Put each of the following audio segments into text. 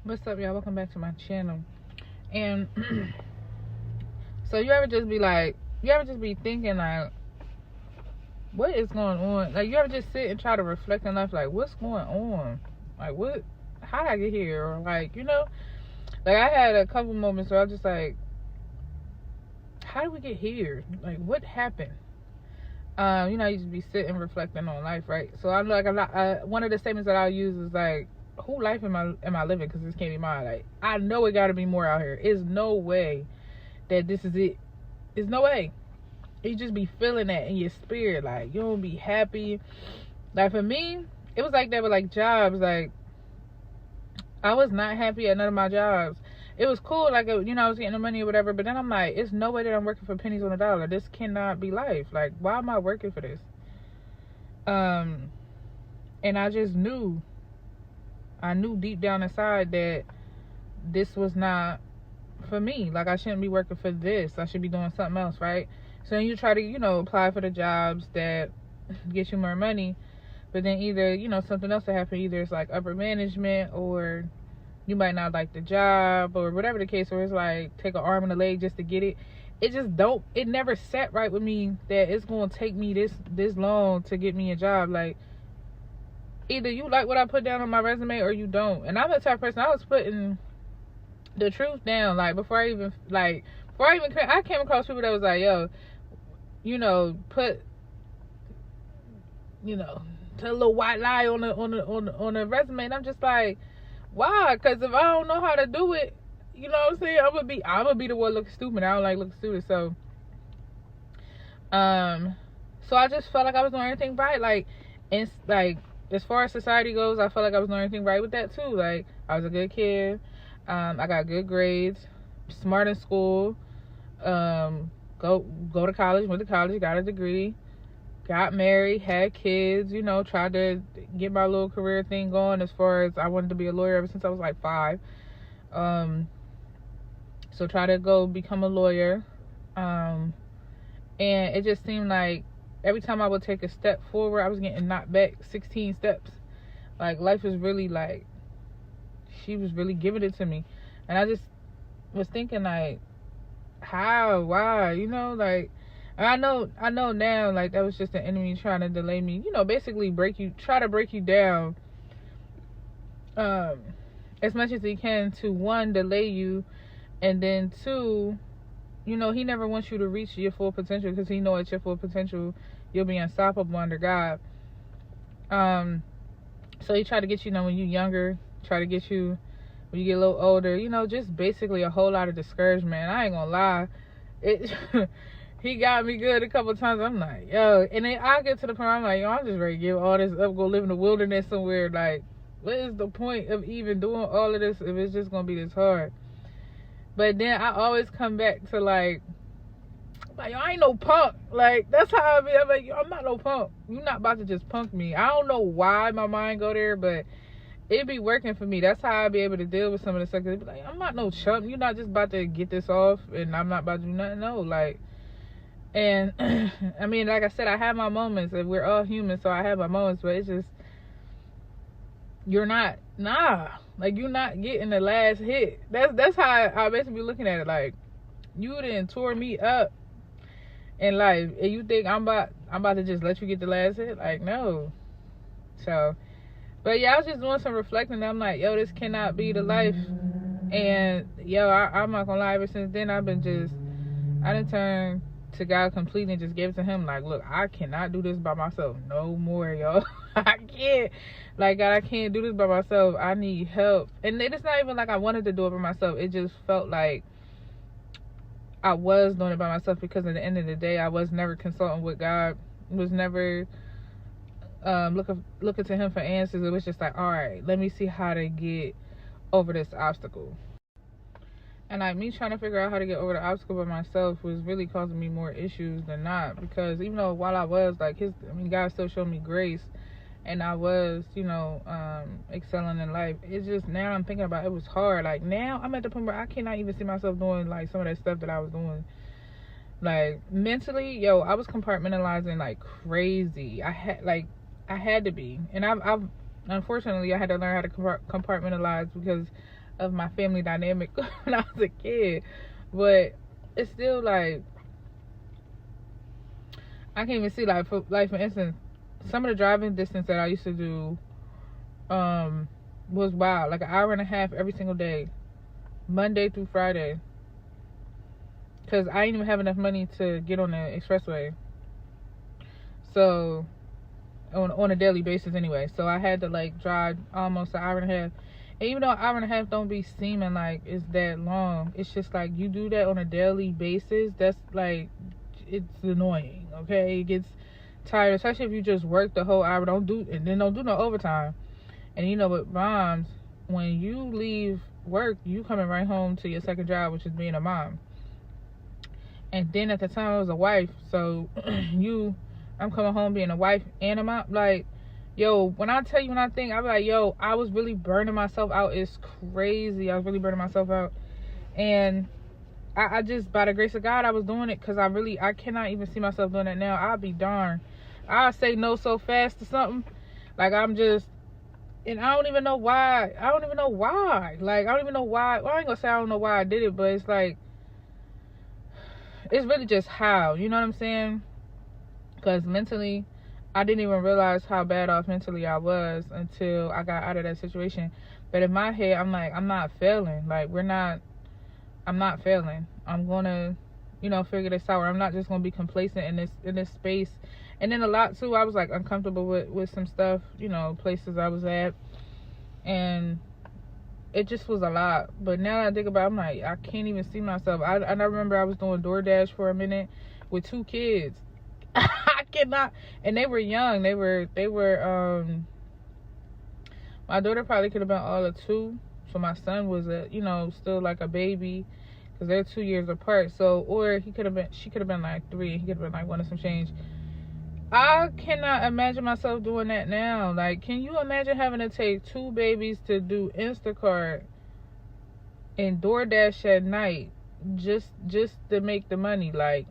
What's up, y'all? Welcome back to my channel. And so you ever just be thinking like, what is going on? Like, you ever just sit and try to reflect on life, like, what's going on? Like, how did I get here? Or like, like I had a couple moments where I was just like, how did we get here? Like, what happened? You just be sitting reflecting on life, right? So I'm like, one of the statements that I'll use is like, who life am I living? Because this can't be mine. Like, I know it got to be more out here. It's no way that this is it. It's no way. You just be feeling that in your spirit. Like, you don't be happy. Like, for me, it was like that with like jobs. Like, I was not happy at none of my jobs. It was cool, like, I was getting the money or whatever, but then I'm like, it's no way that I'm working for pennies on a dollar. This cannot be life. Like, why am I working for this? And I just knew deep down inside that this was not for me. Like, I shouldn't be working for this. I should be doing something else, right? So you try to, apply for the jobs that get you more money, but then either, something else will happen. Either it's like upper management, or you might not like the job, or whatever the case, or it's like take an arm and a leg just to get it. It never sat right with me that it's going to take me this long to get me a job. Like, either you like what I put down on my resume or you don't. And I'm the type of person, I was putting the truth down. Like, I came across people that was like, yo, put, a little white lie on the resume. And I'm just like, why? Because if I don't know how to do it, you know what I'm saying, I'm gonna be the one looking stupid. I don't like looking stupid. So I just felt like I was doing everything right. Like, and like, as far as society goes, I felt like I was doing everything right with that too. Like, I was a good kid. I got good grades, smart in school. Go to college, went to college, got a degree, got married, had kids. Tried to get my little career thing going. As far as, I wanted to be a lawyer ever since I was like 5. So try to go become a lawyer. And it just seemed like every time I would take a step forward, I was getting knocked back 16 steps. Like, life was really like, she was really giving it to me. And I just was thinking like, how, why, like, I know now, like, that was just the enemy trying to delay me, basically try to break you down as much as he can, to one, delay you, and then two, he never wants you to reach your full potential, because he knows at your full potential you'll be unstoppable under God. So he tried to get you, when you're younger, try to get you when you get a little older, just basically a whole lot of discouragement. I ain't gonna lie, he got me good a couple of times. I'm like, yo, and then I get to the point I'm like, yo, I'm just ready to give all this up, go live in the wilderness somewhere. Like, what is the point of even doing all of this if it's just gonna be this hard? But then I always come back to like, yo, I ain't no punk. Like, that's how I be. I'm like, yo, I'm not no punk. You're not about to just punk me. I don't know why my mind go there, but it be working for me. That's how I be able to deal with some of the stuff. Be like, I'm not no chump. You're not just about to get this off, and I'm not about to do nothing. No, like, and I mean, like I said, I have my moments, and we're all human, so I have my moments. But it's just, you're not getting the last hit. That's how I basically be looking at it. Like, you done tore me up in life, and you think I'm about to just let you get the last hit? Like, no. So, but yeah, I was just doing some reflecting. I'm like, yo, this cannot be the life. And yo, I'm not gonna lie, ever since then I done turned to God completely and just gave it to him. Like, look, I cannot do this by myself no more, yo. I can't. Like, God, I can't do this by myself. I need help. And it's not even like I wanted to do it by myself. It just felt like I was doing it by myself, because at the end of the day, I was never consulting with God. Was never looking to him for answers. It was just like, all right, let me see how to get over this obstacle. And like, me trying to figure out how to get over the obstacle by myself was really causing me more issues than not, because even though while I was like God still showed me grace, and I was, excelling in life. It's just, now I'm thinking about it, was hard. Like, now I'm at the point where I cannot even see myself doing like some of that stuff that I was doing. Like, mentally, yo, I was compartmentalizing like crazy. I had to be, and I've unfortunately I had to learn how to compartmentalize, because of my family dynamic when I was a kid. But it's still like, I can't even see, like, for instance, some of the driving distance that I used to do was wild. Like an hour and a half every single day, Monday through Friday, because I didn't even have enough money to get on the expressway. So on a daily basis anyway. So I had to like drive almost an hour and a half. And even though an hour and a half don't be seeming like it's that long, it's just like you do that on a daily basis. That's like, it's annoying. Okay, it gets tired, especially if you just work the whole hour. Don't do no overtime. And you know, with moms, when you leave work, you coming right home to your second job, which is being a mom. And then at the time I was a wife, so I'm coming home being a wife and a mom. Like, yo, when I tell you, when I think, I'm like, yo, I was really burning myself out. It's crazy. I was really burning myself out. And I just, by the grace of God, I was doing it, because I cannot even see myself doing that now. I'll be darned. I'll say no so fast to something. Like, I'm just, and I don't even know why. Like, I don't even know why. Well, I ain't gonna say I don't know why I did it, but it's like, it's really just how, you know what I'm saying? Because mentally, I didn't even realize how bad off mentally I was until I got out of that situation. But in my head, I'm like, I'm not failing. Like, I'm not failing. I'm gonna, figure this out. I'm not just gonna be complacent in this space. And then a lot too, I was like uncomfortable with some stuff, places I was at, and it just was a lot. But now that I think about it, I'm like, I can't even see myself. I remember I was doing DoorDash for a minute with 2 kids. I cannot. And they were young. They were my daughter probably could have been all of 2. So my son was still like a baby, because they're 2 years apart. So, or she could have been like 3. He could have been like 1 or some change. I cannot imagine myself doing that now. Like, can you imagine having to take 2 babies to do Instacart and DoorDash at night just to make the money? Like,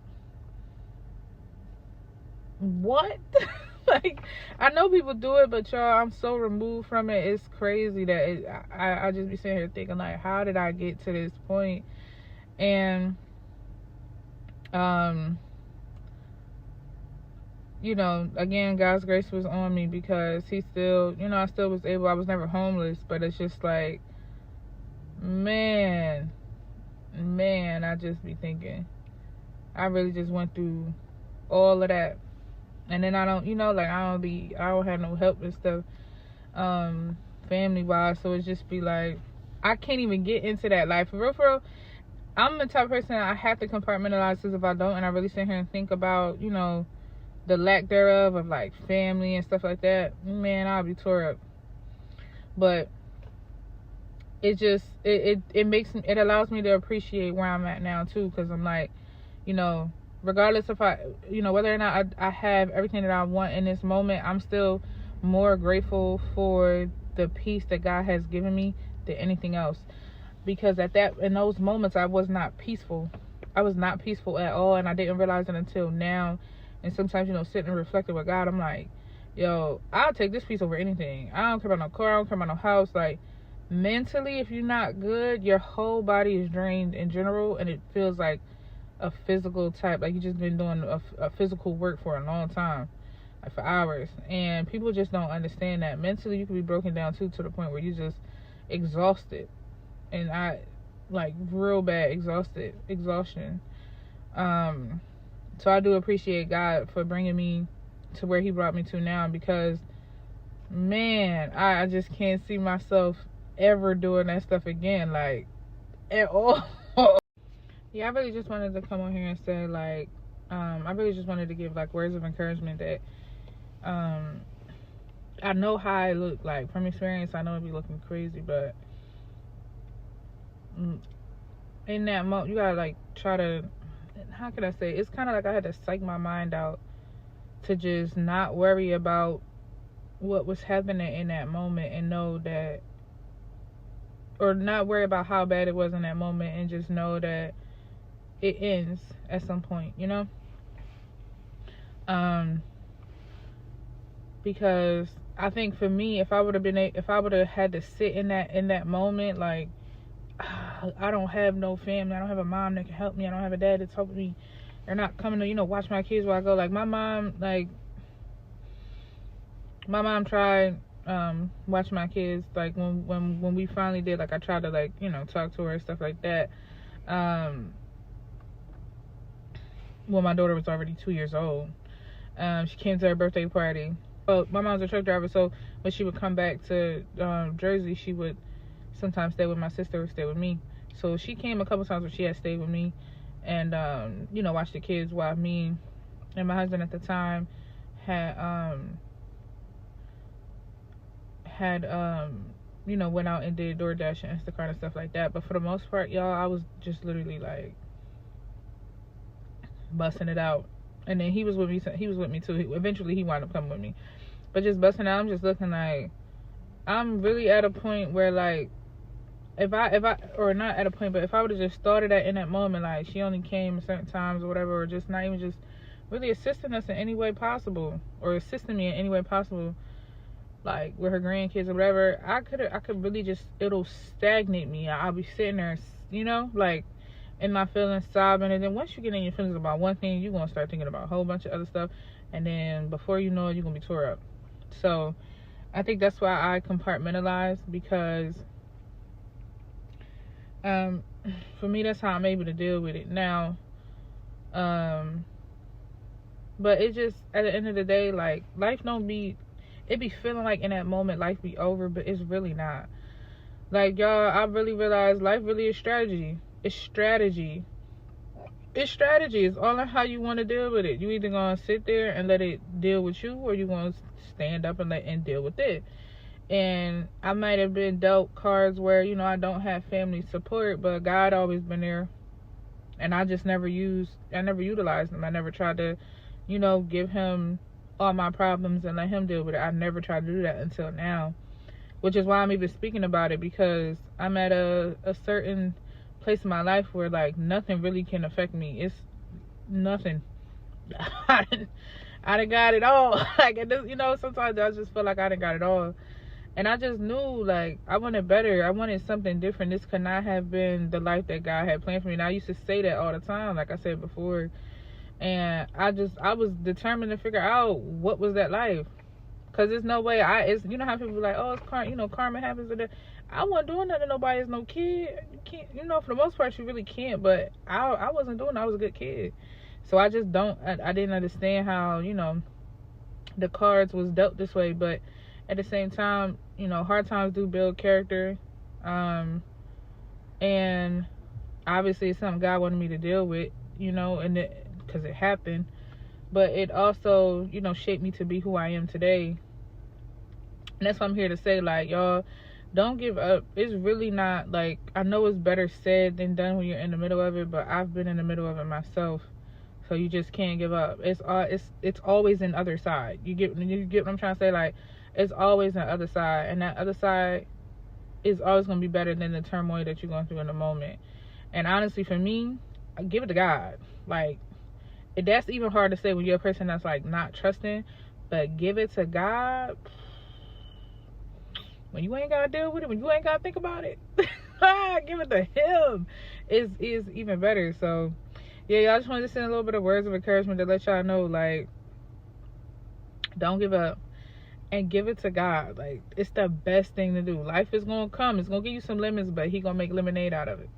what? Like, I know people do it, but y'all, I'm so removed from it. It's crazy that I just be sitting here thinking, like, how did I get to this point? And again, God's grace was on me, because he still, I still was able. I was never homeless, but it's just like, man, I just be thinking, I really just went through all of that. And then I don't, I don't have no help and stuff, family wise. So it's just be like, I can't even get into that life. For real, I'm the type of person, I have to compartmentalize this if I don't. And I really sit here and think about, the lack thereof of like family and stuff like that. Man, I'll be tore up. But it just, it allows me to appreciate where I'm at now too. Because I'm like, regardless if whether or not I have everything that I want in this moment, I'm still more grateful for the peace that God has given me than anything else. Because in those moments, I was not peaceful. I was not peaceful at all, and I didn't realize it until now. And sometimes, sitting and reflecting with God, I'm like, yo, I'll take this peace over anything. I don't care about no car, I don't care about no house. Like, mentally, if you're not good, your whole body is drained in general, and it feels like a physical type, like you just been doing a physical work for a long time, like for hours. And people just don't understand that mentally you can be broken down too, to the point where you're just exhausted. And I like real bad exhaustion. So I do appreciate God for bringing me to where he brought me to now, because man, I just can't see myself ever doing that stuff again, like, at all. Yeah, I really just wanted to come on here and say, like, I really just wanted to give, like, words of encouragement that, I know how I look. Like, from experience, I know I be looking crazy, but in that moment, you gotta, like, try to, how can I say, it's kind of like I had to psych my mind out to just not worry about what was happening in that moment, and know that, or not worry about how bad it was in that moment, and just know that it ends at some point, because I think for me, if I would have had to sit in that moment, like, I don't have no family. I don't have a mom that can help me. I don't have a dad that's helping me. They're not coming to, watch my kids while I go. Like, my mom tried watching my kids. Like, when we finally did, like, I tried to, like, talk to her and stuff like that. When my daughter was already 2 years old. She came to her birthday party. Well, my mom's a truck driver, so when she would come back to Jersey, she would sometimes stay with my sister or stay with me. So she came a couple times where she had stayed with me and watched the kids while me and my husband at the time had went out and did DoorDash and Instacart and stuff like that. But for the most part, y'all, I was just literally like busting it out. And then he was with me too. Eventually he wound up coming with me, but just busting out. I'm just looking like I'm really at a point where, like, if I or not at a point, but if I would have just started that in that moment, like, she only came certain times or whatever, or just not even just really assisting us in any way possible, or assisting me in any way possible, like with her grandkids or whatever, I could really just, it'll stagnate me. I'll be sitting there, like in my feelings, sobbing, and then once you get in your feelings about one thing, you're gonna start thinking about a whole bunch of other stuff, and then before you know it, you're gonna be tore up. So I think that's why I compartmentalize, because for me, that's how I'm able to deal with it now. But it just, at the end of the day, like, life it be feeling like in that moment life be over, but it's really not. Like, y'all, I really realized life really is strategy. It's strategy. It's all on how you want to deal with it. You either gonna sit there and let it deal with you, or you gonna stand up and deal with it. And I might have been dealt cards where, I don't have family support, but God always been there. And I just never utilized him. I never tried to, give him all my problems and let him deal with it. I never tried to do that until now. Which is why I'm even speaking about it, because I'm at a certain place in my life where, like, nothing really can affect me. It's nothing. I done got it all. Like, sometimes I just feel like I done got it all. And I just knew, like, I wanted better. I wanted something different. This could not have been the life that God had planned for me. And I used to say that all the time, like I said before. And I was determined to figure out what was that life. Because there's no way how people be like, oh, it's karma happens to that. I wasn't doing nothing to nobody as no kid. You can't, for the most part, you really can't. But I wasn't doing it. I was a good kid. So I just I didn't understand how, the cards was dealt this way. But at the same time, hard times do build character. And obviously it's something God wanted me to deal with, and because it happened. But it also, shaped me to be who I am today. And that's what I'm here to say. Like, y'all, don't give up. It's really not, like, I know it's better said than done when you're in the middle of it, but I've been in the middle of it myself. So you just can't give up. It's always an other side. You get what I'm trying to say? Like, it's always an other side, and that other side is always going to be better than the turmoil that you're going through in the moment. And honestly, for me, I give it to God. Like, that's even hard to say when you're a person that's, like, not trusting, but give it to God. When you ain't got to deal with it, when you ain't got to think about it, give it to him. Is even better. So yeah, y'all, just wanted to send a little bit of words of encouragement to let y'all know, like, don't give up. And give it to God. Like, it's the best thing to do. Life is gonna come. It's gonna give you some lemons, but he gonna make lemonade out of it.